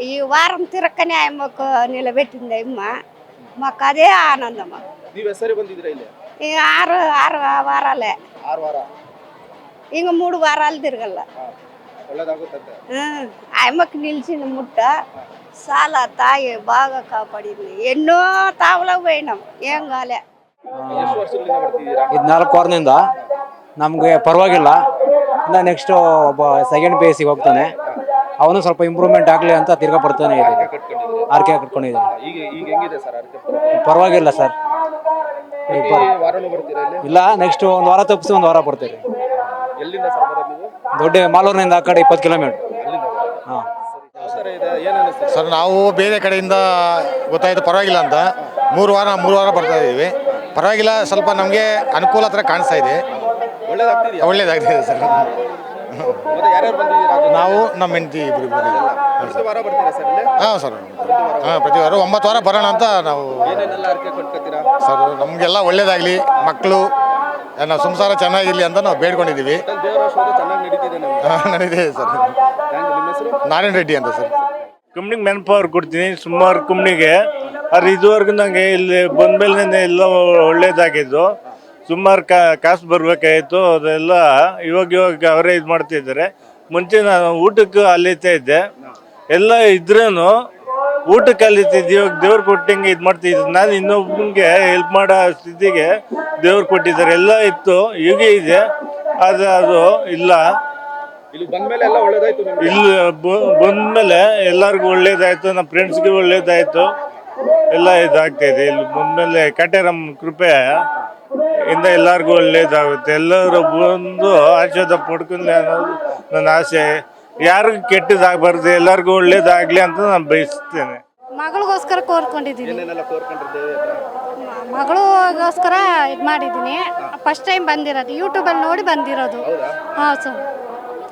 ఈ వారం తిరక్కనే ఆయమ్మకు నిలబెట్టింది అమ్మ. మాకు అదే ఆనందమా. ఈ 6 వారాలే. ఇంక 3 వారాలు తిరగల. ఆయమ్మకి నిలిచిన ముట్ట చాలా తాయి బాగా కాపాడింది. ఎన్నో తావులకు పోయినాం, ఏం కాలే. ಎಷ್ಟು ವರ್ಷದಿಂದ ಬರ್ತಿದ್ದೀರಾ? ಇದು 4 ವಾರದಿಂದ ನಮಗೆ ಪರವಾಗಿಲ್ಲ. ಇನ್ನು ನೆಕ್ಸ್ಟು ಒಬ್ಬ ಸೆಕೆಂಡ್ ಪಿ ಯು ಸಿಗೆ ಹೋಗ್ತಾನೆ, ಅವನು ಸ್ವಲ್ಪ ಇಂಪ್ರೂವ್ಮೆಂಟ್ ಆಗಲಿ ಅಂತ ತಿರ್ಗಾ ಬರ್ತಾನೆ ಇದ್ದೀನಿ, ಆರ್ಕೆ ಕಟ್ಕೊಂಡಿದ್ದೀನಿ. ಈಗ ಈಗ ಹೆಂಗಿದೆ ಸರ್ ಅರ್ಕೆ? ಪರವಾಗಿಲ್ಲ ಸರ್. ವಾರನೂ ಬರ್ತೀರಾ ಇಲ್ಲಿ? ಇಲ್ಲ, ನೆಕ್ಸ್ಟ್ 1 ವಾರ ತಪ್ಪಿಸಿ 1 ವಾರ ಬರ್ತೀರಿ. ಎಲ್ಲಿಂದ ಸರ್ ಬರೋದು ನೀವು? ದೊಡ್ಡ ಮಾಲೂರಿನಿಂದ ಆ ಕಡೆ 20 ಕಿಲೋಮೀಟರ್. ಅಲ್ಲಿಂದ ಬರೋದು? ಹಾಂ ಯಾವ ಥರ ಇದೆ, ಏನು ಅನಿಸ್ತದೆ ಸರ್? ನಾವು ಬೇರೆ ಕಡೆಯಿಂದ ಗೊತ್ತಾಯಿತು ಪರವಾಗಿಲ್ಲ ಅಂತ 3 ವಾರ ಬರ್ತಾ ಇದ್ದೀವಿ. ಪರವಾಗಿಲ್ಲ, ಸ್ವಲ್ಪ ನಮಗೆ ಅನುಕೂಲ ಥರ ಕಾಣಿಸ್ತಾ ಇದೆ. ಒಳ್ಳೇದಾಗ್ತಿದೆಯಾ? ಒಳ್ಳೇದಾಗ್ತಿದೆ ಸರ್. ಮತ್ತೆ ಯಾರ್ಯಾರು ಬಂದಿದ್ದೀರಾ? ನಾವು ನಮ್ಮ ಹೆಂಡತಿ ಇಬ್ಬರು ಬಂದಿದ್ದೀವಿ. ಪ್ರತಿ ವಾರ ಬರ್ತೀರಾ ಸರ್ ಇಲ್ಲಿ? ಹಾಂ ಸರ್, ಹಾಂ ಪ್ರತಿ ವಾರ 9 ವಾರ ಬರೋಣ ಅಂತ ನಾವು. ಏನೇನೆಲ್ಲ ಅರ್ಕೆ ಕೊಟ್ಕೊತೀರಾ ಸರ್ ನಮಗೆಲ್ಲ ಒಳ್ಳೇದಾಗಲಿ, ಮಕ್ಕಳು ನಾವು ಸಂಸಾರ ಚೆನ್ನಾಗಿರಲಿ ಅಂತ ನಾವು ಬೇಡ್ಕೊಂಡಿದ್ದೀವಿ. ದೇವರ ಆಶೀರ್ವಾದ ಚೆನ್ನಾಗಿ ನಡೀತಿದೆ ನಮಗೆ. ನಡೀತಿದೆ ಸರ್. ನಿಮ್ಮ ಹೆಸರು? ನಾರಾಯಣ ರೆಡ್ಡಿ ಅಂತ ಸರ್. ಕಂಪ್ನಿಗೆ ಮ್ಯಾನ್ ಪವರ್ ಕೊಡ್ತೀನಿ ಸುಮಾರು ಕಂಪ್ನಿಗೆ. ಆದರೆ ಇದುವರೆಗೂ ನನಗೆ ಇಲ್ಲಿ ಬಂದಮೇಲೆ ಎಲ್ಲ ಒಳ್ಳೇದಾಗಿದ್ದು. ಸುಮಾರು ಕಾಸು ಬರಬೇಕಾಯಿತು, ಅದೆಲ್ಲ ಇವಾಗ ಅವರೇ ಇದು ಮಾಡ್ತಿದ್ದಾರೆ. ಮುಂಚೆ ನಾನು ಊಟಕ್ಕೆ ಅಲ್ಲಿತಾ ಇದ್ದೆ, ಎಲ್ಲ ಇದ್ರೂ ಊಟಕ್ಕೆ ಅಲ್ಲಿತಿದ್ದೆ. ಇವಾಗ ದೇವ್ರು ಕೊಟ್ಟಂಗೆ ಇದು ಮಾಡ್ತಿದ್ದೆ. ನಾನು ಇನ್ನೊಬ್ಬನಿಗೆ ಹೆಲ್ಪ್ ಮಾಡೋ ಸ್ಥಿತಿಗೆ ದೇವ್ರು ಕೊಟ್ಟಿದ್ದಾರೆ. ಎಲ್ಲ ಇತ್ತು, ಈಗ ಇದೆ, ಆದರೆ ಅದು ಇಲ್ಲ. ಇಲ್ಲಿ ಬಂದ್ಮೇಲೆ ಎಲ್ಲ ಒಳ್ಳೇದಾಯ್ತು ನಿಮ್ಗೆ? ಇಲ್ಲಿ ಬಂದ್ಮೇಲೆ ಎಲ್ಲರಿಗೂ ಒಳ್ಳೇದಾಯ್ತು, ನಮ್ಮ ಫ್ರೆಂಡ್ಸ್ಗೆ ಒಳ್ಳೇದಾಯ್ತು, ಎಲ್ಲ ಇದಾಗ್ತಾಯಿದೆ. ಇಲ್ಲಿ ಬಂದ್ಮೇಲೆ ಕಟೇರಮ್ ಕೃಪೆ ಇಂದ ಎಲ್ಲರಿಗೂ ಒಳ್ಳೇದಾಗುತ್ತೆ. ಎಲ್ಲರೂ ಬಂದು ಆಶೀರ್ವಾದ ಪಡ್ಕೊಂಡು ಅನ್ನೋದು ನನ್ನ ಆಸೆ. ಯಾರಿಗೂ ಕೆಟ್ಟದಾಗಬಾರ್ದು, ಎಲ್ಲರಿಗೂ ಒಳ್ಳೇದಾಗಲಿ ಅಂತ ನಾನು ಬಯಸ್ತೇನೆ. ಮಗಳಿಗೋಸ್ಕರ ಕೋರ್ಕೊಂಡಿದ್ದೀನಿ. ಏನೇನೆಲ್ಲ ಕೋರ್ಕೊಂಡ್ರೆ ಮಗಳಿಗೋಸ್ಕರ ಇದು ಮಾಡಿದ್ದೀನಿ. ಫಸ್ಟ್ ಟೈಮ್ ಬಂದಿರೋದು, ಯೂಟ್ಯೂಬಲ್ಲಿ ನೋಡಿ ಬಂದಿರೋದು. ಹಾಂ ಸರ್.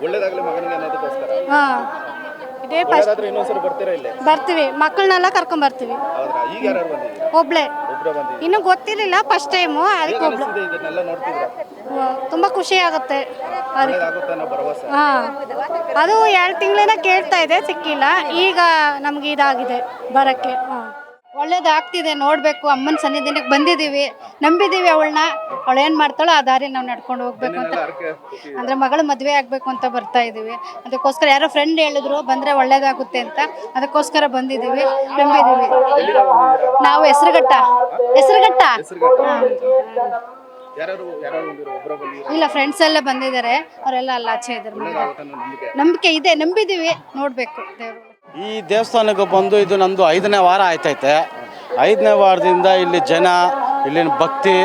ಒಳ್ಳೇದಾಗಲಿ ಮಗನಿಗೆ ಅನ್ನೋದಕ್ಕೋಸ್ಕರ. ಹಾಂ, ಇದೇ ಫಸ್ಟ್ ಒಳ್ಳೇದಾದ್ರೆ ಇನ್ನೊಂದ್ಸರಿ ಬರ್ತೀರಾ ಇಲ್ಲಿ? ಬರ್ತೀವಿ, ಮಕ್ಕಳನ್ನೆಲ್ಲ ಕರ್ಕೊಂಬರ್ತೀವಿ. ಹೌದಾ? ಈಗ ಯಾರು ಬಂದಿದ್ದೀರಾ? ಒಬ್ಳೆ, ಒಬ್ಬರೇ ಬಂದಿದ್ದೀರಾ? ಇನ್ನೂ ಗೊತ್ತಿರಲಿಲ್ಲ, ಫಸ್ಟ್ ಟೈಮು. ಅದಕ್ಕೆ ಒಬ್ಳು. ಇದನ್ನೆಲ್ಲ ನೋಡ್ತಿದ್ದೀರಾ? ತುಂಬ ಖುಷಿ ಆಗುತ್ತೆ. ಒಳ್ಳೇದಾಗುತ್ತೆ ಅನ್ನೋ ಭರವಸೆ? ಹಾಂ, ಅದು 2 ತಿಂಗಳಿಂದ ಕೇಳ್ತಾ ಇದೆ, ಸಿಕ್ಕಿಲ್ಲ. ಈಗ ನಮ್ಗೆ ಇದಾಗಿದೆ ಬರೋಕ್ಕೆ. ಹಾಂ, ಒಳ್ಳೇದಾಗ್ತಿದೆ. ನೋಡಬೇಕು, ಅಮ್ಮನ ಸನ್ನಿಧಾನಕ್ಕೆ ಬಂದಿದ್ದೀವಿ, ನಂಬಿದ್ದೀವಿ ಅವಳನ್ನ. ಅವಳು ಏನು ಮಾಡ್ತಾಳೋ ಆ ದಾರಿ ನಾವು ನಡ್ಕೊಂಡು ಹೋಗ್ಬೇಕು ಅಂತ. ಅಂದರೆ ಮಗಳು ಮದುವೆ ಆಗಬೇಕು ಅಂತ ಬರ್ತಾ ಇದ್ದೀವಿ. ಅದಕ್ಕೋಸ್ಕರ ಯಾರೋ ಫ್ರೆಂಡ್ ಹೇಳಿದ್ರು ಬಂದರೆ ಒಳ್ಳೇದಾಗುತ್ತೆ ಅಂತ, ಅದಕ್ಕೋಸ್ಕರ ಬಂದಿದ್ದೀವಿ, ನಂಬಿದ್ದೀವಿ. ನಾವು ಹೆಸರುಘಟ್ಟ. ಇಲ್ಲ, ಫ್ರೆಂಡ್ಸ್ ಎಲ್ಲ ಬಂದಿದ್ದಾರೆ, ಅವರೆಲ್ಲ ಅಲ್ಲಿ ಆಚೆ ಇದ್ದಾರೆ. ನಂಬಿಕೆ ಇದೆ, ನಂಬಿದ್ದೀವಿ, ನೋಡಬೇಕು ದೇವರು. ಈ ದೇವಸ್ಥಾನಕ್ಕೆ ಬಂದು ಇದು ನಂದು 5ನೇ ವಾರ ಆಯ್ತೈತೆ. 5ನೇ ವಾರದಿಂದ ಇಲ್ಲಿ ಜನ, ಇಲ್ಲಿನ ಭಕ್ತಿ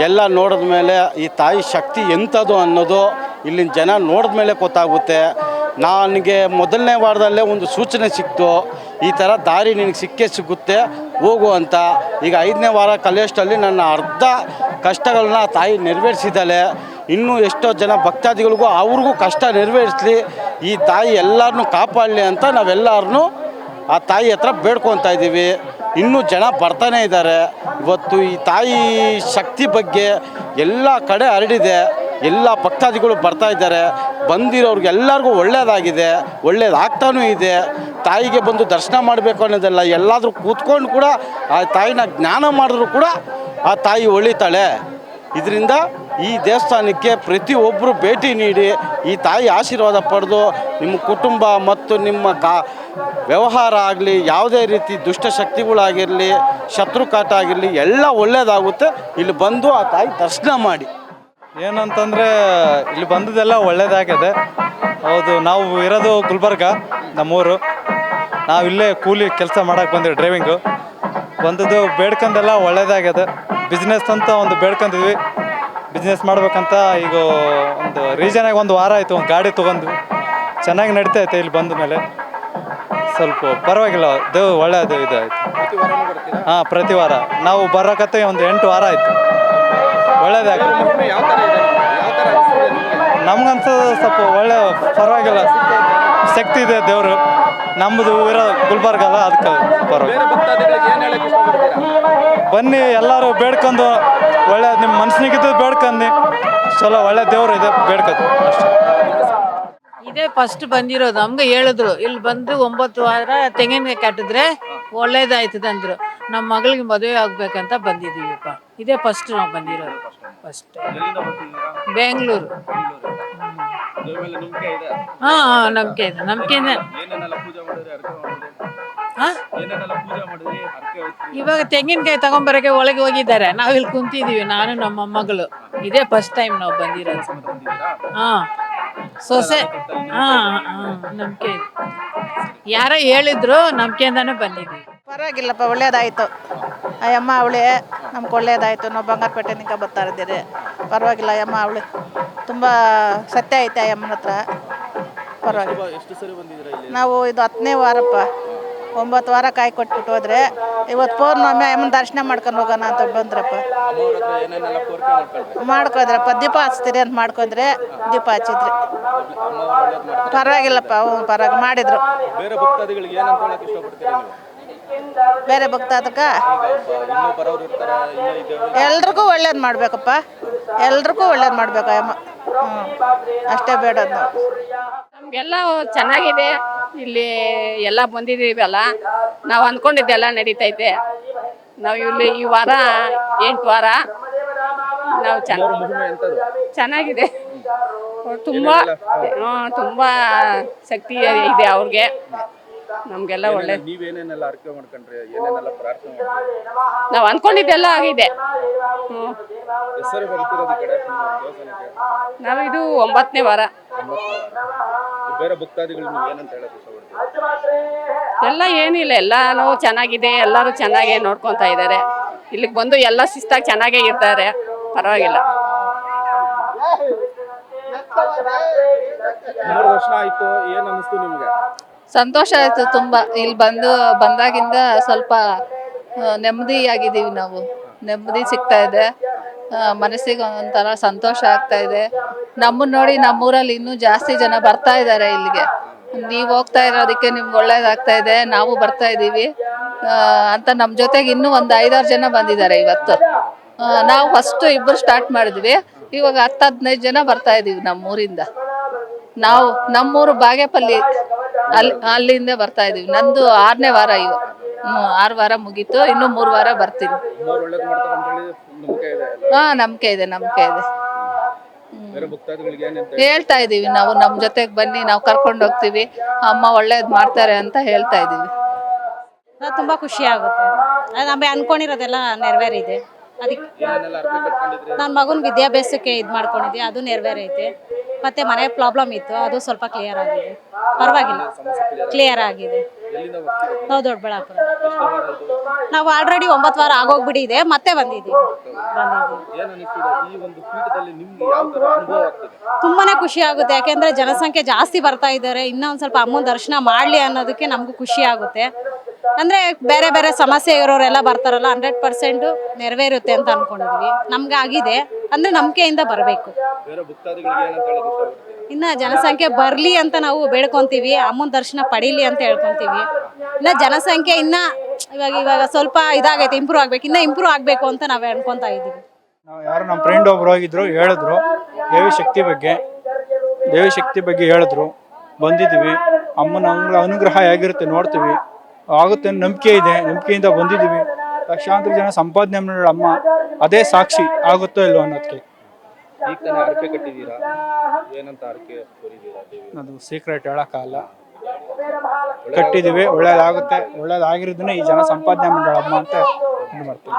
ಎಲ್ಲ ನೋಡಿದ ಮೇಲೆ ಈ ತಾಯಿ ಶಕ್ತಿ ಎಂಥದ್ದು ಅನ್ನೋದು ಇಲ್ಲಿನ ಜನ ನೋಡಿದ ಮೇಲೆ ಗೊತ್ತಾಗುತ್ತೆ. ನನಗೆ 1ನೇ ವಾರದಲ್ಲೇ ಒಂದು ಸೂಚನೆ ಸಿಕ್ತು, ಈ ಥರ ದಾರಿ ನಿನಗೆ ಸಿಗುತ್ತೆ ಹೋಗು ಅಂತ. ಈಗ 5ನೇ ವಾರ ಕಲಿಯೋಷ್ಟಲ್ಲಿ ನನ್ನ ಅರ್ಧ ಕಷ್ಟಗಳನ್ನ ತಾಯಿ ನೆರವೇರಿಸಿದ್ದಾಳೆ. ಇನ್ನೂ ಎಷ್ಟೋ ಜನ ಭಕ್ತಾದಿಗಳಿಗೂ ಅವ್ರಿಗೂ ಕಷ್ಟ ನೆರವೇರಿಸಲಿ, ಈ ತಾಯಿ ಎಲ್ಲರನ್ನೂ ಕಾಪಾಡಲಿ ಅಂತ ನಾವೆಲ್ಲರೂ ಆ ತಾಯಿ ಹತ್ರ ಬೇಡ್ಕೊತಾ ಇದ್ದೀವಿ. ಇನ್ನೂ ಜನ ಬರ್ತಾನೆ ಇದ್ದಾರೆ. ಇವತ್ತು ಈ ತಾಯಿ ಶಕ್ತಿ ಬಗ್ಗೆ ಎಲ್ಲ ಕಡೆ ಹರಡಿದೆ, ಎಲ್ಲ ಭಕ್ತಾದಿಗಳು ಬರ್ತಾ ಇದ್ದಾರೆ. ಬಂದಿರೋರಿಗೆ ಎಲ್ಲರಿಗೂ ಒಳ್ಳೆಯದಾಗಿದೆ, ಒಳ್ಳೇದಾಗ್ತಾನೂ ಇದೆ. ತಾಯಿಗೆ ಬಂದು ದರ್ಶನ ಮಾಡಬೇಕು ಅನ್ನೋದಲ್ಲ, ಎಲ್ಲಾದರೂ ಕೂತ್ಕೊಂಡು ಕೂಡ ಆ ತಾಯಿನ ಜ್ಞಾನ ಮಾಡಿದ್ರು ಕೂಡ ಆ ತಾಯಿ ಒಳಿತಾಳೆ. ಇದರಿಂದ ಈ ದೇವಸ್ಥಾನಕ್ಕೆ ಪ್ರತಿಯೊಬ್ಬರು ಭೇಟಿ ನೀಡಿ ಈ ತಾಯಿ ಆಶೀರ್ವಾದ ಪಡೆದು ನಿಮ್ಮ ಕುಟುಂಬ ಮತ್ತು ನಿಮ್ಮ ವ್ಯವಹಾರ ಆಗಲಿ, ಯಾವುದೇ ರೀತಿ ದುಷ್ಟಶಕ್ತಿಗಳಾಗಿರಲಿ, ಶತ್ರುಕಾಟ ಆಗಿರಲಿ, ಎಲ್ಲ ಒಳ್ಳೆಯದಾಗುತ್ತೆ. ಇಲ್ಲಿ ಬಂದು ಆ ತಾಯಿ ದರ್ಶನ ಮಾಡಿ. ಏನಂತಂದರೆ ಇಲ್ಲಿ ಬಂದದೆಲ್ಲ ಒಳ್ಳೇದಾಗಿದೆ. ಹೌದು, ನಾವು ಇರೋದು ಗುಲ್ಬರ್ಗ, ನಮ್ಮೂರು. ನಾವಿಲ್ಲೇ ಕೂಲಿ ಕೆಲಸ ಮಾಡೋಕ್ಕೆ ಬಂದಿವಿ, ಡ್ರೈವಿಂಗು. ಬಂದದ್ದು ಬೇಡ್ಕೊಂಡೆಲ್ಲ ಒಳ್ಳೇದಾಗಿದೆ. ಬಿಸ್ನೆಸ್ ಅಂತ ಒಂದು ಬೇಡ್ಕೊಂಡಿದ್ವಿ, ಬಿಸ್ನೆಸ್ ಮಾಡ್ಬೇಕಂತ. ಈಗ ಒಂದು ರೀಸನಾಗಿ 1 ವಾರ ಆಯಿತು, ಒಂದು ಗಾಡಿ ತೊಗೊಂಡ್ವಿ, ಚೆನ್ನಾಗಿ ನಡೀತೈತೆ. ಇಲ್ಲಿ ಬಂದ ಮೇಲೆ ಸ್ವಲ್ಪ ಪರವಾಗಿಲ್ಲ, ದೇವ್ ಒಳ್ಳೆಯದು ಇದು ಆಯಿತು. ಹಾಂ, ಪ್ರತಿ ವಾರ ನಾವು ಬರೋಕತ್ತೆ ಒಂದು 8 ವಾರ ಆಯಿತು. ಒಳ್ಳೇದಾಗ್ತದೆ ನಮ್ಗನ್ಸೋದು. ಸ್ವಲ್ಪ ಒಳ್ಳೆ ಪರವಾಗಿಲ್ಲ, ಶಕ್ತಿ ಇದೆ ದೇವರು. ನಮ್ಮದು ಇರೋ ಗುಲ್ಬರ್ಗ ಅಲ್ಲ, ಅದಕ್ಕೆ ಪರವಾಗಿಲ್ಲ. ಬನ್ನಿ, ಎಲ್ಲರೂ ಬೇಡ್ಕೊಂಡು ಒಳ್ಳೆ ನಿಮ್ಮ ಮನಸ್ಸಿನಿಗಿದ್ದು ಬೇಡ್ಕೊಂಡು ಚಲೋ ಒಳ್ಳೆ ದೇವರು ಇದೆ, ಬೇಡ್ಕೊಂಡು ಅಷ್ಟೇ. ಇದೇ ಫಸ್ಟ್ ಬಂದಿರೋದು. ನಮ್ಗೆ ಹೇಳಿದ್ರು ಇಲ್ಲಿ ಬಂದು 9 ವಾರ ತೆಂಗಿನಕಾಯಿ ಕಟ್ಟಿದ್ರೆ ಒಳ್ಳೇದಾಯ್ತದೆ ಅಂದರು. ನಮ್ಮ ಮಗಳಿಗೆ ಮದುವೆ ಆಗ್ಬೇಕಂತ ಬಂದಿದ್ದೀವಿಪ್ಪ. ಇದೇ ಫಸ್ಟ್ ನಾವು ಬಂದಿರೋದು. ಫಸ್ಟ್ ಬೆಂಗಳೂರು. ಹಾಂ, ನಂಬಿಕೆ ಇದೆ, ನಂಬಿಕೆನೇ. ಆ? ಏನೇನೆಲ್ಲ ಪೂಜೆ ಮಾಡಿದ್ರಿ ಹರಕೆ ಹೊತ್ರಿ? ಇವಾಗ ತೆಂಗಿನಕಾಯಿ ತಗೊಂಬರಕ್ಕೆ ಒಳಗೆ ಹೋಗಿದ್ದಾರೆ, ನಾವಿಲ್ಲಿ ಕುಂತಿದೀವಿ, ನಾನು ನಮ್ಮ ಮೊಮ್ಮಗಳು. ಇದೇ ಫಸ್ಟ್ ಟೈಮ್ ನಾವು ಬಂದಿರೋದು. ಬಂದಿದ್ದೀರಾ? ಹಾ ಸೊಸೆ. ಹಾ ನಂಬಿಕೆ ಯಾರೋ ಹೇಳಿದ್ರು, ನಂಬಿಕೆಯಿಂದಾನೇ ಬಂದಿದ್ದೀವಿ. ಪರವಾಗಿಲ್ಲಪ್ಪ, ಒಳ್ಳೇದಾಯಿತು. ಆ ಅಮ್ಮ ಅವಳೆ ನಮ್ಗೆ ಒಳ್ಳೇದಾಯಿತು. ನಾವು ಬಂಗಾರಪೇಟೆನಿಂದ ಬರ್ತಾ ಇದ್ದೀರಿ. ಪರವಾಗಿಲ್ಲ, ಅಮ್ಮ ಅವಳೆ ತುಂಬ ಸತ್ಯ ಐತೆ ಆ ಅಮ್ಮನ ಹತ್ರ. ಪರವಾಗಿಲ್ಲ. ಎಷ್ಟು ಸರಿ ಬಂದಿದ್ದೀರಾ ಇಲ್ಲಿ? ನಾವು ಇದು 10ನೇ ವಾರಪ್ಪ. 9 ವಾರ ಕಾಯಿ ಕೊಟ್ಬಿಟ್ಟು ಹೋದ್ರೆ ಇವತ್ತು ಪೌರ್ಣಮಿ ಅಮ್ಮನ ದರ್ಶನ ಮಾಡ್ಕೊಂಡು ಹೋಗೋಣ ಅಂತ ಬಂದ್ರಪ್ಪ. ಅಮ್ಮವ್ರ ಹತ್ರ ಏನೇನೆಲ್ಲ ಕೋರಿಕೆ ಮಾಡ್ಕೊಂಡ್ರಿ? ಮಾಡ್ಕೋದ್ರಪ್ಪ, ದೀಪ ಹಚ್ತೀರಿ ಅಂತ ಮಾಡ್ಕೊಂಡ್ರೆ ದೀಪ ಹಚ್ಚಿದ್ರಿ. ಅಮ್ಮವ್ರು ಒಳ್ಳೇದು ಮಾಡ್ತಾರೆ. ಪರವಾಗಿಲ್ಲಪ್ಪ, ಪರವಾಗಿ ಮಾಡಿದ್ರು. ಬೇರೆ ಭಕ್ತಾದಿಗಳಿಗೆ ಏನಂತ ಹೇಳಕ್ ಇಷ್ಟಪಡ್ತೀರಾ ನೀವು? ಬೇರೆ ಭಕ್ತಾದಕ್ಕ ಇನ್ನೂ ಬರೋರು ಇರ್ತಾರೆ, ಇನ್ನೂ ಇದ್ದೇವೆ. ಎಲ್ರಿಗೂ ಒಳ್ಳೇದು ಮಾಡ್ಬೇಕಪ್ಪ, ಎಲ್ರಿಗೂ ಒಳ್ಳೇದು ಮಾಡ್ಬೇಕು ಅಮ್ಮ. ಅಷ್ಟೇ ಬೇಡದು ನಾವು. ನಮಗೆಲ್ಲ ಚೆನ್ನಾಗಿದೆ. ಇಲ್ಲಿ ಎಲ್ಲ ಬಂದಿದ್ದೀವಲ್ಲ, ನಾವು ಅಂದ್ಕೊಂಡಿದ್ದೆಲ್ಲ ನಡೀತೈತೆ. ನಾವು ಇಲ್ಲಿ ಈ ವಾರ 8 ವಾರ ನಾವು ಮಹಿಮೆ ಎಂತದು? ಚೆನ್ನಾಗಿದೆ. ತುಂಬ ತುಂಬ ಶಕ್ತಿ ಇದೆ ಅವ್ರಿಗೆ. ನಮಗೆಲ್ಲ ಒಳ್ಳೆ, ನೀವೇನೇನೆಲ್ಲ ಹರಕೆ ಮಾಡ್ಕೊಂಡ್ರಿ? ಏನೇನೆಲ್ಲ ಪ್ರಾರ್ಥನೆ ಮಾಡ್ಕೊಂಡ್ರಿ? ನಾವು ಅಂದ್ಕೊಂಡಿದ್ದೆಲ್ಲ ಆಗಿದೆ. ಹೆಸರು ಬರ್ತಿರೋದು ಈ ಕಡೆ ದೇವಸ್ಥಾನಕ್ಕೆ? ನಾವು ಇದು 9ನೇ ವಾರ. ಬೇರೆ ಭಕ್ತಾದಿಗಳು ನೀವು ಏನಂತ ಹೇಳಕ್ ಇಷ್ಟಪಡ್ತೀರಾ? ಎಲ್ಲ ಏನಿಲ್ಲ, ಎಲ್ಲಾನು ಚೆನ್ನಾಗಿದೆ. ಎಲ್ಲರೂ ಚೆನ್ನಾಗೇ ನೋಡ್ಕೊತಾ ಇದ್ದಾರೆ. ಇಲ್ಲಿಗೆ ಬಂದು ಎಲ್ಲ ಶಿಸ್ತಾಗಿ ಚೆನ್ನಾಗೇ ಇರ್ತಾರೆ. ಪರವಾಗಿಲ್ಲ. 3 ವರ್ಷ ಆಯ್ತು, ಏನ್ ಅನಿಸ್ತು ನಿಮ್ಗೆ? ಸಂತೋಷ ಆಯಿತು ತುಂಬ. ಇಲ್ಲಿ ಬಂದಾಗಿಂದ ಸ್ವಲ್ಪ ನೆಮ್ಮದಿಯಾಗಿದ್ದೀವಿ ನಾವು. ನೆಮ್ಮದಿ ಸಿಗ್ತಾ ಇದೆ, ಮನಸ್ಸಿಗೆ ಒಂಥರ ಸಂತೋಷ ಆಗ್ತಾ ಇದೆ. ನಮ್ಮನ್ನ ನೋಡಿ ನಮ್ಮೂರಲ್ಲಿ ಇನ್ನೂ ಜಾಸ್ತಿ ಜನ ಬರ್ತಾ ಇದ್ದಾರೆ ಇಲ್ಲಿಗೆ. ನೀವು ಹೋಗ್ತಾ ಇರೋದಕ್ಕೆ ನಿಮ್ಗೆ ಒಳ್ಳೇದಾಗ್ತಾ ಇದೆ, ನಾವು ಬರ್ತಾ ಇದ್ದೀವಿ ಅಂತ ನಮ್ಮ ಜೊತೆಗೆ ಇನ್ನೂ ಒಂದು 5-6 ಜನ ಬಂದಿದ್ದಾರೆ ಇವತ್ತು. ನಾವು ಫಸ್ಟು 2 ಸ್ಟಾರ್ಟ್ ಮಾಡಿದ್ವಿ, ಇವಾಗ 10-15 ಜನ ಬರ್ತಾ ಇದ್ದೀವಿ ನಮ್ಮೂರಿಂದ. ನಾವು ನಮ್ಮೂರು ಬಾಗೇಪಲ್ಲಿ, ಅಲ್ಲಿಂದ ಬರ್ತಾ ಇದೀವಿ. ನಂದು 6ನೇ ವಾರ. 6 ವಾರ ಮುಗೀತು, ಇನ್ನು 3 ವಾರ ಬರ್ತೀನಿ. ಒಳ್ಳೇದು ಮಾಡ್ತಾರೆ ಅಂತ ಹೇಳಿ ನಂಬಿಕೆ ಇದೆ. ನಂಬಿಕೆ ಇದೆ, ನಂಬಿಕೆ ಇದೆ. ಬೇರೆ ಭಕ್ತಾದಿಗಳಿಗೆ ಏನಂತ ಹೇಳ್ತಾ ಇದೀವಿ ನಾವು, ನಮ್ಮ ಜೊತೆಗೆ ಬನ್ನಿ, ನಾವು ಕರ್ಕೊಂಡು ಹೋಗ್ತೀವಿ, ಅಮ್ಮ ಒಳ್ಳೇದು ಮಾಡ್ತಾರೆ ಅಂತ ಹೇಳ್ತಾ ಇದೀವಿ. ತುಂಬ ಖುಷಿ ಆಗುತ್ತೆ. ನಮಗೆ ಅನ್ಕೊಂಡಿರೋದೆಲ್ಲ ನೆರವೇರಿದೆ. ಅದಕ್ಕೆ ಏನೇನೆಲ್ಲ ಹರಕೆ ಕಟ್ಕೊಂಡಿದ್ರಿ? ನನ್ನ ಮಗನ ವಿದ್ಯಾಭ್ಯಾಸಕ್ಕೆ ಇದು ಮಾಡ್ಕೊಂಡಿದ್ದೆ, ಅದು ನೆರವೇರೈತೆ. ಮತ್ತೆ ಮನೆ ಪ್ರಾಬ್ಲಮ್ ಇತ್ತು, ಅದು ಸ್ವಲ್ಪ ಕ್ಲಿಯರ್ ಆಗಿದೆ. ಪರವಾಗಿಲ್ಲ, ಕ್ಲಿಯರ್ ಆಗಿದೆ. ಎಲ್ಲಿಂದ ಬರ್ತೀರಾ? ನಾವು ದೊಡ್ಡಬಳ್ಳಾಪುರ. ಎಷ್ಟು ವಾರ ಇದು? ನಾವು ಆಲ್ರೆಡಿ 9 ವಾರ ಆಗೋಗ್ಬಿಟ್ಟಿದೆ, ಮತ್ತೆ ಬಂದಿದ್ದೀವಿ. ಏನ್ ಅನಿಸ್ತಿದೆ ಈ ಒಂದು ಪೀಠದಲ್ಲಿ ನಿಮ್ಗೆ ಯಾವ ತರ ಅನುಭವ ಆಗ್ತಿದೆ? ತುಂಬಾನೇ ಖುಷಿ ಆಗುತ್ತೆ. ಯಾಕೆಂದ್ರೆ ಜನಸಂಖ್ಯೆ ಜಾಸ್ತಿ ಬರ್ತಾ ಇದ್ದಾರೆ. ಇನ್ನೂ ಒಂದು ಸ್ವಲ್ಪ ಅಮ್ಮನ ದರ್ಶನ ಮಾಡಲಿ ಅನ್ನೋದಕ್ಕೆ ನಮಗೂ ಖುಷಿ ಆಗುತ್ತೆ. ಅಂದ್ರೆ ಬೇರೆ ಬೇರೆ ಸಮಸ್ಯೆ ಇರೋರೆಲ್ಲ ಬರ್ತಾರಲ್ಲ, 100% ನೆರವೇರುತ್ತೆ ಅಂತ ಅನ್ಕೊಂಡಿದ್ವಿ. ನಮ್ಗೆ ಆಗಿದೆ ಅಂದ್ರೆ ನಂಬಿಕೆಯಿಂದ ಬರಬೇಕು. ಬೇರೆ ಭಕ್ತಾದಿಗಳಿಗೆ ಏನಂತ ಹೇಳಕ್ ಇಷ್ಟಪಡ್ತೀರಾ? ಇನ್ನ ಜನಸಂಖ್ಯೆ ಬರ್ಲಿ ಅಂತ ನಾವು ಬೇಡ್ಕೊಂತೀವಿ, ಅಮ್ಮನ ದರ್ಶನ ಪಡೀಲಿ ಅಂತ ಹೇಳ್ಕೊಂತೀವಿ. ಇನ್ನ ಜನಸಂಖ್ಯೆ ಇವಾಗ ಸ್ವಲ್ಪ ಇದಾಗೈತೆ, ಇಂಪ್ರೂವ್ ಆಗ್ಬೇಕು, ಇನ್ನ ಇಂಪ್ರೂವ್ ಆಗ್ಬೇಕು ಅಂತ ನಾವೇ ಅನ್ಕೊಂತಾ ಇದೀವಿ. ನಾವು ಯಾರು ನಮ್ಮ ಫ್ರೆಂಡ್ ಒಬ್ರು ಹೋಗಿದ್ರು, ಹೇಳಿದ್ರು ದೇವಿ ಶಕ್ತಿ ಬಗ್ಗೆ ಹೇಳಿದ್ರು. ಬಂದಿದ್ದೀವಿ, ಅಮ್ಮನ ಅನುಗ್ರಹ ಹೇಗಿರುತ್ತೆ ನೋಡ್ತೀವಿ, ಆಗುತ್ತೆ ನಂಬಿಕೆ ಇದೆ. ನಂಬಿಕೆಯಿಂದ ಬಂದಿದ್ದೀವಿ. ಲಕ್ಷಾಂತರ ಜನ ಸಂಪಾದನೆ ಮಾಡೋಳು ಅಮ್ಮ, ಅದೇ ಸಾಕ್ಷಿ ಆಗುತ್ತೋ ಇಲ್ಲೋ ಅನ್ನೋದಕ್ಕೆ. ಈಗ ತಾನೇ ಹರಕೆ ಕಟ್ಟಿದ್ದೀರಾ? ಏನಂತ ಹರಕೆ ಹೊರಿದ್ದೀರಾ ದೇವಿ? ಅದು ಸೀಕ್ರೆಟ್ ಹೇಳೋಕ್ಕಾಗಲ್ಲ. ಕಟ್ಟಿದ್ದೀವಿ, ಒಳ್ಳೇದಾಗುತ್ತೆ. ಒಳ್ಳೇದಾಗಿರೋದನ್ನೇ ಈ ಜನ ಸಂಪಾದನೆ ಮಾಡೋಳು ಅಮ್ಮ ಅಂತ ಇದು ಮಾಡ್ತೀವಿ.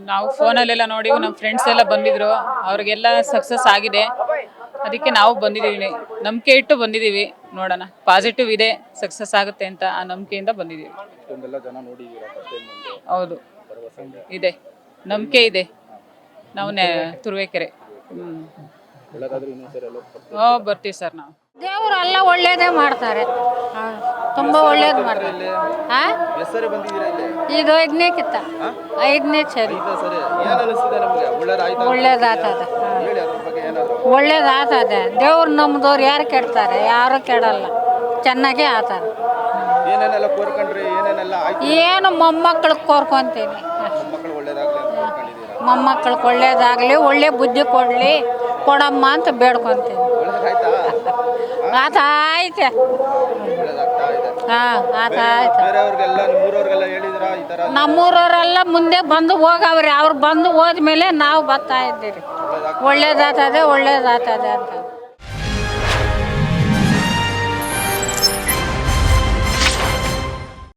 ನಾವು ಫೋನಲ್ಲೆಲ್ಲ ನೋಡಿ ನಮ್ಮ ಫ್ರೆಂಡ್ಸ್ ಎಲ್ಲ ಬಂದಿದ್ರು, ಅವ್ರಿಗೆಲ್ಲ ಸಕ್ಸಸ್ ಆಗಿದೆ. ಅದಕ್ಕೆ ನಾವು ಬಂದಿದ್ದೀವಿ, ನಂಬಿಕೆ ಇಟ್ಟು ಬಂದಿದ್ದೀವಿ. ನೋಡೋಣ, ಪಾಸಿಟಿವ್ ಇದೆ, ಸಕ್ಸಸ್ ಆಗುತ್ತೆ ಅಂತ ಆ ನಂಬಿಕೆಯಿಂದ ಬಂದಿದ್ದೀವಿ. ಹೌದು, ಇದೆ, ನಂಬಿಕೆ ಇದೆ. ನಾವು ತುರುವೇಕೆರೆ ಬರ್ತೀವಿ ಸರ್. ನಾವು ದೇವರೆಲ್ಲ ಒಳ್ಳೇದೇ ಮಾಡ್ತಾರೆ, ತುಂಬಾ ಒಳ್ಳೇದು ಮಾಡ್ತಾರೆ. ಹೆಸರು ಬಂದಿದ್ದೀರಾ ಇಲ್ಲಿ? ಇದು 5ನೇ ಕಿತ್ತ, 5ನೇ ಸರಿ. ಸರಿ, ಏನ್ ಅನಿಸ್ತಿದೆ ನಿಮ್ಗೆ? ಒಳ್ಳೇದಾಯ್ತಾ? ಒಳ್ಳೇದಾಗ್ತದೆ, ಹೇಳಿ ಅದ್ರ ಬಗ್ಗೆ ಏನಾದ್ರು. ಒಳ್ಳೇದಾಗ್ತದೆ. ದೇವ್ರು ನಮ್ದವ್ರು ಯಾರು ಕೆಡ್ತಾರೆ? ಯಾರು ಕೆಡಲ್ಲ, ಚೆನ್ನಾಗೇ ಆತದೆ. ಏನೇನೆಲ್ಲ ಕೋರ್ಕೊಂಡ್ರಿ? ಏನೇನೆಲ್ಲ ಆಯ್ತು? ಏನು ಮೊಮ್ಮಕ್ಕಳಿಗೆ ಕೋರ್ಕೊಂತೀನಿ, ಮಕ್ಕಳು ಒಳ್ಳೇದಾಗ್ಲಿ ಅಂತ ಕೋರ್ಕೊಂಡಿದ್ದೀರಾ? ಮೊಮ್ಮಕ್ಕಳಿಗೆ ಒಳ್ಳೇದಾಗ್ಲಿ, ಒಳ್ಳೆ ಬುದ್ಧಿ ಕೊಡಮ್ಮ ಅಂತ ಬೇಡ್ಕೊಂತೀನಿ. ಆಯ್ತೆ, ಒಳ್ಳೇದಾಗ್ತಾ ಇದೆ. ಆಯ್ತು. ಬೇರೆಯವ್ರಿಗೆಲ್ಲ ನಿಮ್ಮೂರವ್ರಿಗೆಲ್ಲ ಹೇಳಿದ್ರಾ ಈ ತರ? ನಮ್ಮೂರವರೆಲ್ಲ ಮುಂದೆ ಬಂದು ಹೋಗವ್ರಿ, ಅವ್ರು ಬಂದು ಹೋದ್ಮೇಲೆ ನಾವು ಬರ್ತಾ ಇದ್ದೀರಿ. ಒಳ್ಳೇದಾಗ್ತದೆ ಅಂತ.